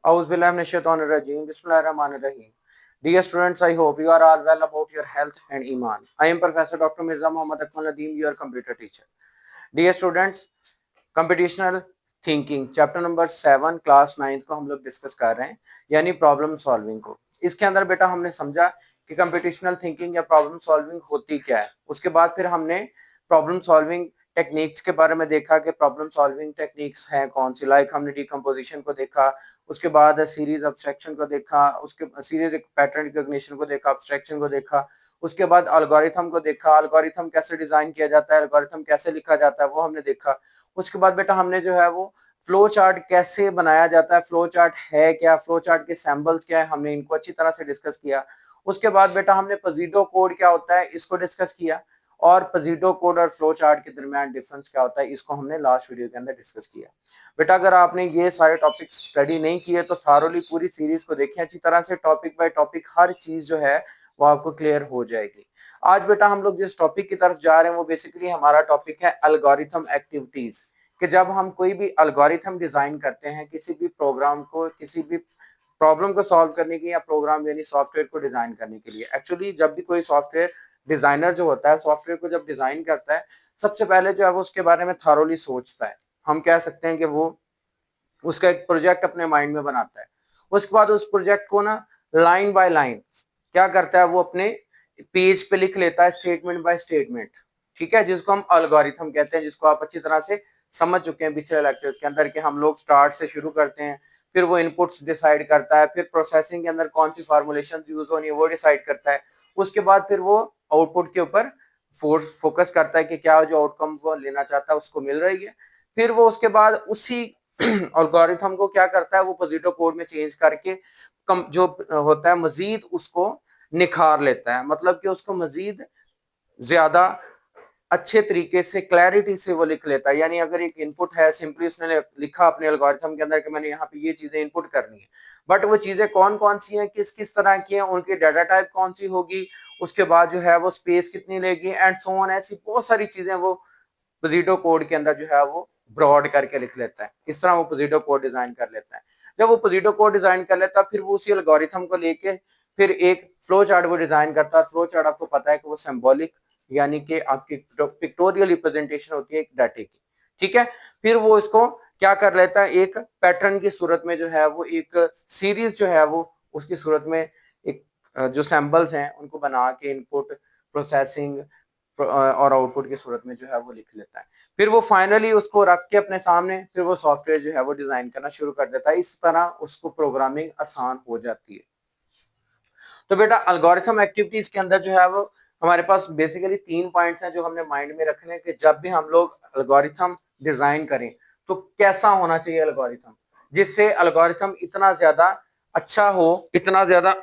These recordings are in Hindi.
Auzubillahiminash-shaytanir-rajim. Bismillahir-rahmanir-rahim. Dear students, I hope you are all well about your health and iman. I am Professor Dr. Mirza Muhammad Akmal Nadeem, your computer teacher. Dear students, computational thinking chapter number 7 class 9 को हम लोग डिस्कस कर रहे हैं, यानी प्रॉब्लम सॉल्विंग को। इसके अंदर बेटा हमने समझा कि कंपिटिशनल थिंकिंग या प्रॉब्लम सॉल्विंग होती क्या है। उसके बाद फिर हमने प्रॉब्लम सॉल्विंग टेक्निक्स के बारे में देखा कि प्रॉब्लम सॉल्विंग टेक्निक्स हैं कौन सी, लाइक हमने डिकम्पोजिशन को देखा, उसके बाद सीरीज अब्स्ट्रक्शन को देखा, उसके सीरीज पैटर्न रिकॉग्निशन को देखा, अब्स्ट्रक्शन को देखा, उसके बाद एल्गोरिथम को देखा, एल्गोरिथम कैसे डिजाइन किया जाता है, एल्गोरिथम कैसे लिखा जाता है वो हमने देखा। उसके बाद बेटा हमने जो है वो फ्लो चार्ट कैसे बनाया जाता है, फ्लो चार्ट है क्या, फ्लो चार्ट के सैम्बल्स क्या है, हमने इनको अच्छी तरह से डिस्कस किया। उसके बाद बेटा हमने पजीडो कोड क्या होता है इसको डिस्कस किया, और पजीडो कोड और फ्लो चार्ट के दरमियान डिफरेंस क्या होता है इसको हमने लास्ट वीडियो के अंदर डिस्कस किया। बेटा अगर आपने ये सारे टॉपिक स्टडी नहीं किए तो थारोली पूरी सीरीज को देखें अच्छी तरह से, टॉपिक बाय टॉपिक हर चीज जो है वो आपको क्लियर हो जाएगी। आज बेटा हम लोग जिस टॉपिक की तरफ जा रहे हैं वो बेसिकली हमारा टॉपिक है एल्गोरिथम एक्टिविटीज, कि जब हम कोई भी एल्गोरिथम डिजाइन करते हैं किसी भी प्रोग्राम को, किसी भी प्रॉब्लम को सॉल्व करने की, या प्रोग्राम यानी सॉफ्टवेयर को डिजाइन करने के लिए। एक्चुअली जब भी कोई सॉफ्टवेयर डिजाइनर जो होता है सॉफ्टवेयर को जब डिजाइन करता है सबसे पहले जो है वो उसके बारे में थारोली सोचता है। हम कह सकते हैं कि वो उसका एक प्रोजेक्ट अपने माइंड में बनाता है। उसके बाद उस प्रोजेक्ट को ना लाइन बाय लाइन क्या करता है वो अपने पेज पे लिख लेता है, स्टेटमेंट बाय स्टेटमेंट, ठीक है, जिसको हम एल्गोरिथम कहते हैं, जिसको आप अच्छी तरह से समझ चुके हैं पिछले लेक्चर्स के अंदर कि हम लोग स्टार्ट से शुरू करते हैं, फिर वो इनपुट्स डिसाइड करता है, फिर प्रोसेसिंग के अंदर कौन सी फॉर्मुलेशन यूज होनी है वो डिसाइड करता है, उसके बाद फिर वो आउटपुट के ऊपर फोकस करता है कि क्या जो आउटकम वो लेना चाहता है उसको मिल रही है। फिर वो उसके बाद उसी एल्गोरिथम को क्या करता है वो पॉजिटिव कोड में चेंज करके जो होता है मजीद उसको निखार लेता है, मतलब कि उसको मजीद ज्यादा अच्छे तरीके से क्लैरिटी से वो लिख लेता है। यानी अगर एक इनपुट है, सिंपली उसने लिखा अपने एल्गोरिथम के अंदर कि मैंने यहाँ पे ये चीजें इनपुट करनी है, बट वो चीजें कौन कौन सी हैं, किस किस तरह की हैं, उनकी डाटा टाइप कौन सी होगी, उसके बाद जो है वो स्पेस कितनी लेगी एंड सो ऑन, ऐसी बहुत सारी चीजें वो पोजिटो कोड के अंदर जो है वो ब्रॉड करके लिख लेता है। इस तरह वो पोजिटो कोड डिजाइन कर लेता है। जब वो पोजिटो कोड डिजाइन कर लेता है फिर वो उसी एल्गोरिथम को लेके फिर एक फ्लो चार्ट वो डिजाइन करता है। फ्लो चार्ट आपको पता है कि वो सिंबॉलिक यानी कि आपकी पिक्टोरियल रिप्रेजेंटेशन होती है एक डाटे की, ठीक है। फिर वो इसको क्या कर लेता है एक पैटर्न की सूरत में जो है वो एक सीरीज जो है वो उसकी सूरत में एक जो सैंपल्स हैं उनको बना के इनपुट प्रोसेसिंग और आउटपुट की सूरत में जो है वो लिख लेता है। फिर वो फाइनली उसको रख के अपने सामने फिर वो सॉफ्टवेयर जो है वो डिजाइन करना शुरू कर देता है। इस तरह उसको प्रोग्रामिंग आसान हो जाती है। तो बेटा एल्गोरिथम एक्टिविटीज के अंदर जो है वो हमारे पास बेसिकली 3 पॉइंट्स हैं जो हमने माइंड में रखने हैं कि जब भी हम लोग एल्गोरिथम डिजाइन करें तो कैसा होना चाहिए एल्गोरिथम, जिससे एल्गोरिथम इतना ज्यादा अच्छा हो, इतना ज्यादा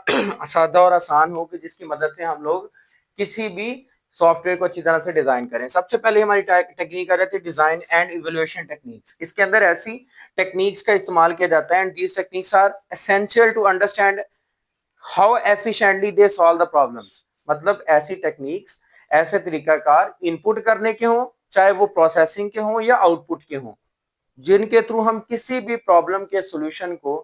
सादा और आसान हो कि जिसकी मदद से हम लोग किसी भी सॉफ्टवेयर को अच्छी तरह से डिजाइन करें। सबसे पहले हमारी टेक्निक आ जाती है डिजाइन एंड इवैल्यूएशन टेक्निक्स। इसके अंदर ऐसी टेक्निक्स का इस्तेमाल किया जाता है and these techniques are essential to understand how efficiently they solve the problems. मतलब ऐसी टेक्निक्स, ऐसे तरीकाकार इनपुट करने के हों, चाहे वो प्रोसेसिंग के हों या आउटपुट के हों, जिनके थ्रू हम किसी भी प्रॉब्लम के सॉल्यूशन को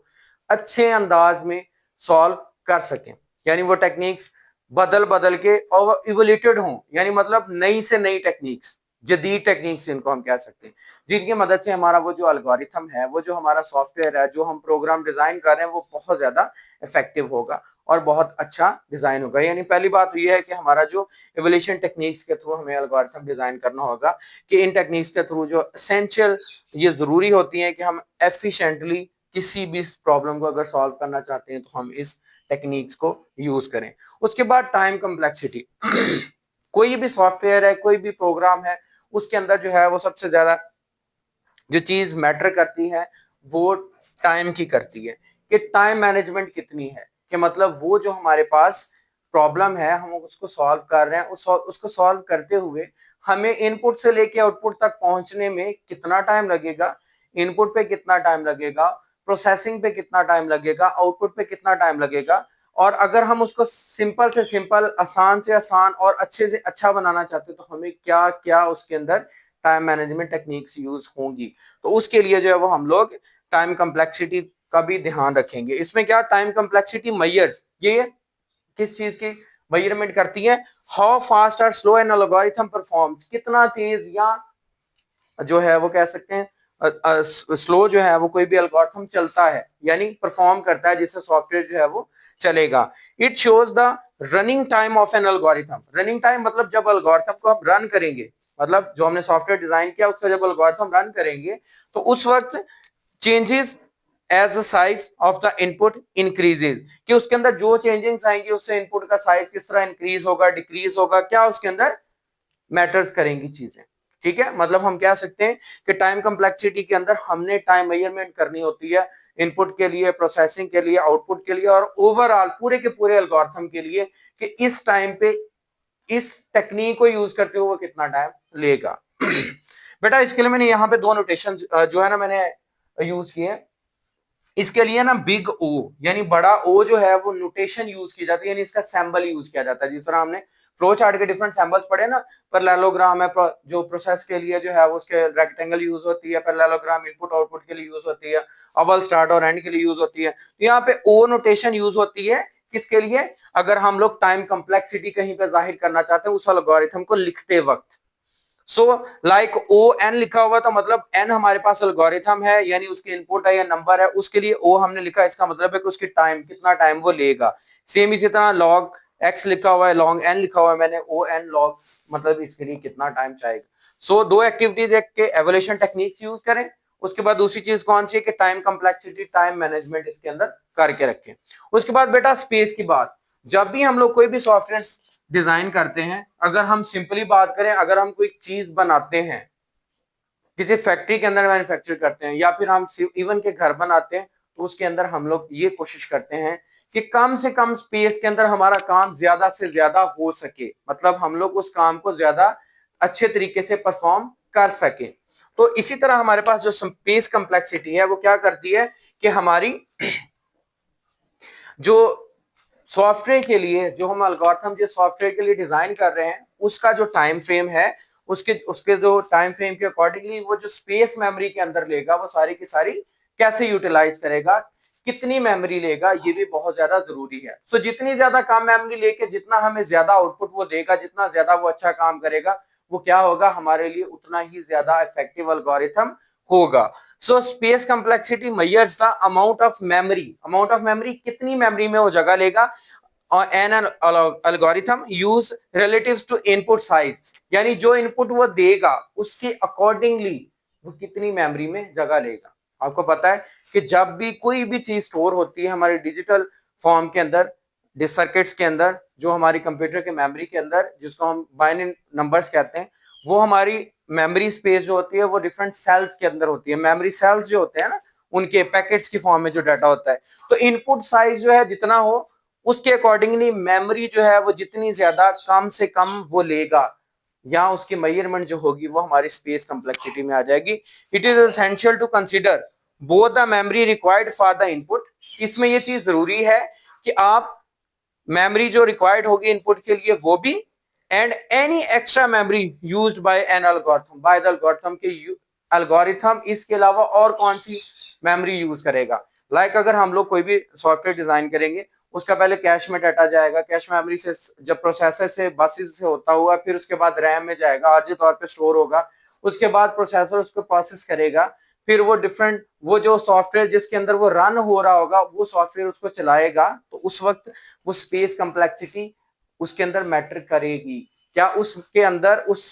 अच्छे अंदाज में सॉल्व कर सकें। यानी वो टेक्निक्स बदल बदल के और इवोल्यूटेड हों, यानी मतलब नई से नई टेक्निक्स, जदीद टेक्निक्स इनको हम कह सकते हैं, जिनकी मदद से हमारा वो जो एल्गोरिथम है, वो जो हमारा सॉफ्टवेयर है, जो हम प्रोग्राम डिजाइन कर रहे हैं वो बहुत ज्यादा इफेक्टिव होगा और बहुत अच्छा डिजाइन होगा। यानी पहली बात ये है कि हमारा जो इवोल्यूशन टेक्निक्स के थ्रू हमें एल्गोरिथम डिजाइन करना होगा कि इन टेक्निक्स के थ्रू जो एसेंशियल ये जरूरी होती है कि हम एफिशिएंटली किसी भी प्रॉब्लम को अगर सॉल्व करना चाहते हैं तो हम इस टेक्निक्स को यूज करें। उसके बाद टाइम कम्प्लेक्सिटी कोई भी सॉफ्टवेयर है, कोई भी प्रोग्राम है, उसके अंदर जो है वो सबसे ज्यादा जो चीज मैटर करती है वो टाइम की करती है कि टाइम मैनेजमेंट कितनी है, कि मतलब वो जो हमारे पास प्रॉब्लम है हम उसको सॉल्व कर रहे हैं, उसको सॉल्व करते हुए हमें इनपुट से लेके आउटपुट तक पहुंचने में कितना टाइम लगेगा, इनपुट पे कितना टाइम लगेगा, प्रोसेसिंग पे कितना टाइम लगेगा, आउटपुट पे कितना टाइम लगेगा, और अगर हम उसको सिंपल से सिंपल, आसान से आसान और अच्छे से अच्छा बनाना चाहते हैं तो हमें क्या क्या उसके अंदर टाइम मैनेजमेंट टेक्निक्स यूज होंगी। तो उसके लिए जो है वो हम लोग टाइम कम्प्लेक्सिटी का भी ध्यान रखेंगे। इसमें क्या टाइम कम्प्लेक्सिटी मेजर्स, ये किस चीज की मेजरमेंट करती है, हाउ फास्ट और स्लो एन एल्गोरिथम परफॉर्म्स, कितना तेज या जो है वो कह सकते हैं स्लो जो है वो कोई भी एल्गोरिथम चलता है यानी परफॉर्म करता है, जिससे सॉफ्टवेयर जो है वो चलेगा। It shows the running time of an algorithm. Running time मतलब जब एल्गोरिथम को हम रन करेंगे, मतलब जो हमने सॉफ्टवेयर डिजाइन किया उसका जब एल्गोरिथम रन करेंगे तो उस वक्त changes as the size of the input increases, कि उसके अंदर जो चेंजेस आएंगे उससे इनपुट का साइज किस तरह इंक्रीज होगा डिक्रीज होगा, क्या उसके अंदर मैटर्स करेंगी चीजें। ठीक है, मतलब हम कह सकते हैं कि टाइम कम्प्लेक्सिटी के अंदर हमने टाइम मेजरमेंट करनी होती है इनपुट के लिए, प्रोसेसिंग के लिए, आउटपुट के लिए और ओवरऑल पूरे के पूरे एल्गोरिथम के लिए कि इस टाइम पे इस टेक्निक को यूज करते हुए कितना टाइम लेगा। बेटा इसके लिए मैंने यहाँ पे दो नोटेशन जो है ना मैंने यूज किए। इसके लिए ना बिग ओ यानी बड़ा ओ जो है वो नोटेशन यूज की जाती है, यानी इसका सैंबल यूज किया जाता है। जिस तरह हमने फ्लो चार्ट के डिफरेंट सैंबल्स पढ़े ना, पैरेललोग्राम है जो प्रोसेस के लिए जो है वो उसके रेक्टेंगल यूज होती है, पैरेललोग्राम इनपुट आउटपुट के लिए यूज होती है, अव्वल स्टार्ट और एंड के लिए यूज होती है। तो यहाँ पे ओ नोटेशन यूज होती है किसके लिए, अगर हम लोग टाइम कम्प्लेक्सिटी कहीं पे जाहिर करना चाहते हैं उस एल्गोरिथम को लिखते वक्त। सो लाइक ओ एन लिखा हुआ तो मतलब एन हमारे पास एल्गोरिथम है यानी उसकी इनपुट है या नंबर है, उसके लिए ओ हमने लिखा, इसका मतलब है कि उसकी टाइम कितना टाइम वो लेगा। सेम इसी तरह लॉग एक्स लिखा हुआ है, लॉन्ग एन लिखा हुआ है मैंने, ओ एन लॉग मतलब इसके लिए कितना टाइम चाहेगा। सो दो एक्टिविटीज एक के एवोल्यूशन टेक्निक्स यूज करें, उसके बाद दूसरी चीज कौन सी है कि टाइम कम्प्लेक्सिटी टाइम मैनेजमेंट इसके अंदर करके रखें। उसके बाद बेटा स्पेस की बात, जब भी हम लोग कोई भी सॉफ्टवेयर डिजाइन करते हैं, अगर हम सिंपली बात करें, अगर हम कोई चीज बनाते हैं किसी फैक्ट्री के अंदर मैन्युफैक्चर करते हैं या फिर हम इवन के घर बनाते हैं, तो उसके अंदर हम लोग ये कोशिश करते हैं कि कम से कम स्पेस के अंदर हमारा काम ज्यादा से ज्यादा हो सके, मतलब हम लोग उस काम को ज्यादा अच्छे तरीके से परफॉर्म कर सके। तो इसी तरह हमारे पास जो स्पेस कम्प्लेक्सिटी है वो क्या करती है कि हमारी जो सॉफ्टवेयर के लिए जो हम एल्गोरिथम जो सॉफ्टवेयर के लिए डिजाइन कर रहे हैं उसका जो टाइम फ्रेम है उसके उसके जो टाइम फ्रेम के अकॉर्डिंगली वो जो स्पेस मेमोरी के अंदर लेगा वो सारी की सारी कैसे यूटिलाइज करेगा, कितनी मेमोरी लेगा, ये भी बहुत ज्यादा जरूरी है। सो जितनी ज्यादा कम मेमोरी लेके जितना हमें ज्यादा आउटपुट वो देगा, जितना ज्यादा वो अच्छा काम करेगा, वो क्या होगा हमारे लिए उतना ही ज्यादा इफेक्टिव एल्गोरिथम होगा। So space complexity measures the amount of memory, amount of memory कितनी मेमोरी में वो जगह लेगा, और an algorithm use relatives to input size, यानी जो इनपुट वो देगा उसके अकॉर्डिंगली वो कितनी मेमोरी में जगह लेगा। आपको पता है कि जब भी कोई भी चीज स्टोर होती है हमारे डिजिटल फॉर्म के अंदर, सर्किट्स के अंदर, जो हमारी कंप्यूटर के मेमोरी के अंदर जिसको हम बाइनरी नंबर्स कहते हैं, वो हमारी मेमोरी स्पेस जो होती है वो डिफरेंट सेल्स के अंदर होती है। मेमोरी सेल्स जो होते हैं ना उनके पैकेट्स की फॉर्म में जो डाटा होता है, तो इनपुट साइज जो है जितना हो उसके अकॉर्डिंगली मेमोरी जो है वो जितनी ज्यादा कम से कम वो लेगा या उसकी मेजरमेंट जो होगी वो हमारी स्पेस कम्प्लेक्सिटी में आ जाएगी। It is essential to consider both the memory required for the input, इसमें ये चीज जरूरी है कि आप मेमोरी जो रिक्वायर्ड होगी इनपुट के लिए वो भी, and any extra memory used by an algorithm, by the algorithm के एल्गोरिथम इसके अलावा और कौन सी मेमोरी यूज करेगा। लाइक अगर हम लोग कोई भी सॉफ्टवेयर डिजाइन करेंगे उसका पहले कैश में डाटा जाएगा, कैश मेमोरी से जब प्रोसेसर से बसेस से होता हुआ फिर उसके बाद रैम में जाएगा, आर्जी तौर पे स्टोर होगा, उसके बाद प्रोसेसर उसको प्रोसेस करेगा, फिर वो डिफरेंट वो जो सॉफ्टवेयर जिसके अंदर वो रन हो रहा होगा वो सॉफ्टवेयर उसको चलाएगा, तो उस वक्त वो स्पेस कम्प्लेक्सिटी उसके अंदर मैटर करेगी। क्या उसके अंदर उस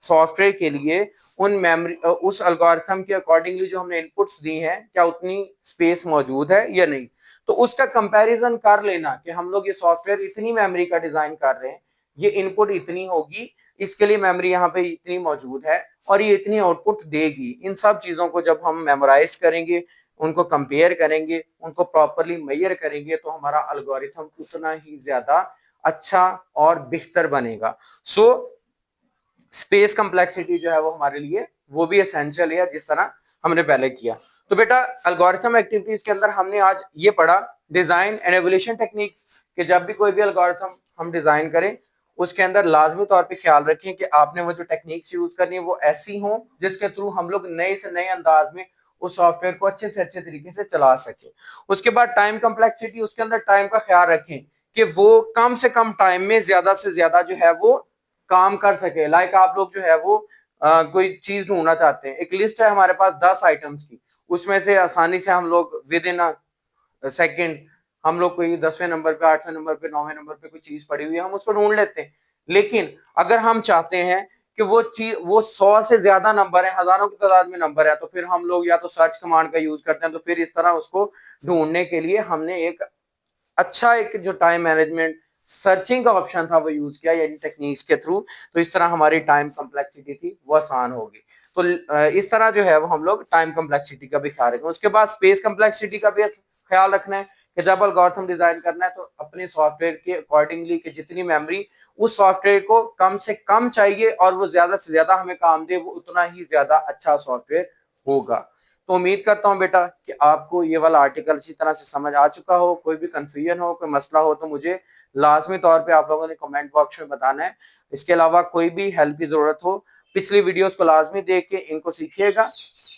सॉफ्टवेयर के लिए उन मेमोरी उस एल्गोरिथम के अकॉर्डिंगली जो हमने इनपुट्स दी हैं क्या उतनी स्पेस मौजूद है या नहीं। तो उसका कंपैरिजन कर लेना कि हम लोग ये सॉफ्टवेयर इतनी मेमोरी का डिजाइन कर रहे हैं, ये इनपुट इतनी होगी, इसके लिए मेमोरी यहाँ पे इतनी मौजूद है और ये इतनी आउटपुट देगी। इन सब चीजों को जब हम मेमोराइज करेंगे, उनको कंपेयर करेंगे, उनको प्रॉपरली मेजर करेंगे तो हमारा एल्गोरिथम उतना ही ज्यादा अच्छा और बेहतर बनेगा। सो स्पेस कम्प्लेक्सिटी जो है वो हमारे लिए वो भी एसेंशियल है जिस तरह हमने पहले किया। तो बेटा एल्गोरिथम एक्टिविटीज के अंदर हमने आज ये पढ़ा डिजाइन एंड एवोल्यूशन टेक्निक्स, कि जब भी कोई भी एल्गोरिथम हम डिजाइन करें उसके अंदर लाजमी तौर पे ख्याल रखें कि आपने वो जो टेक्निक्स यूज करनी है वो ऐसी हो जिसके थ्रू हम लोग नए से नए अंदाज में उस सॉफ्टवेयर को अच्छे से अच्छे तरीके से चला सके। उसके बाद टाइम कम्प्लेक्सिटी, उसके अंदर टाइम का ख्याल रखें कि वो कम से कम टाइम में ज्यादा से ज्यादा जो है वो काम कर सके। लाइक आप लोग जो है वो कोई चीज ढूंढना चाहते हैं, एक लिस्ट है हमारे पास 10 आइटम्स की, उसमें से आसानी से हम लोग विद इन सेकंड हम लोग कोई 10वें नंबर पे, 8वें नंबर पे, 9वें नंबर पे कोई चीज पड़ी हुई है, हम उसको ढूंढ लेते हैं। लेकिन अगर हम चाहते हैं कि वो चीज, वो 100 से ज्यादा नंबर है, हजारों की तादाद में नंबर है, तो फिर हम लोग या तो सर्च कमांड का यूज करते हैं। तो फिर इस तरह उसको ढूंढने के लिए हमने एक अच्छा एक जो टाइम मैनेजमेंट सर्चिंग का ऑप्शन था वो यूज किया, यानी टेक्निक्स के थ्रू। तो इस तरह हमारी टाइम कम्प्लेक्सिटी थी वो आसान होगी। तो इस तरह जो है वो हम लोग टाइम कम्प्लेक्सिटी का भी ख्याल रखें। उसके बाद स्पेस कम्प्लेक्सिटी का भी ख्याल रखना है कि जब एल्गोरिथम डिजाइन करना है तो अपने सॉफ्टवेयर के अकॉर्डिंगली कि जितनी मेमोरी उस सॉफ्टवेयर को कम से कम चाहिए और वो ज्यादा से ज्यादा हमें काम दे, वो उतना ही ज्यादा अच्छा सॉफ्टवेयर होगा। तो उम्मीद करता हूं बेटा कि आपको ये वाला आर्टिकल इसी तरह से समझ आ चुका हो। कोई भी कंफ्यूजन हो, कोई मसला हो, तो मुझे लाजमी तौर पे आप लोगों ने कमेंट बॉक्स में बताना है। इसके अलावा कोई भी हेल्प की जरूरत हो, पिछली वीडियोस को लाजमी देख के इनको सीखिएगा।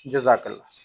जजाकल्लाह।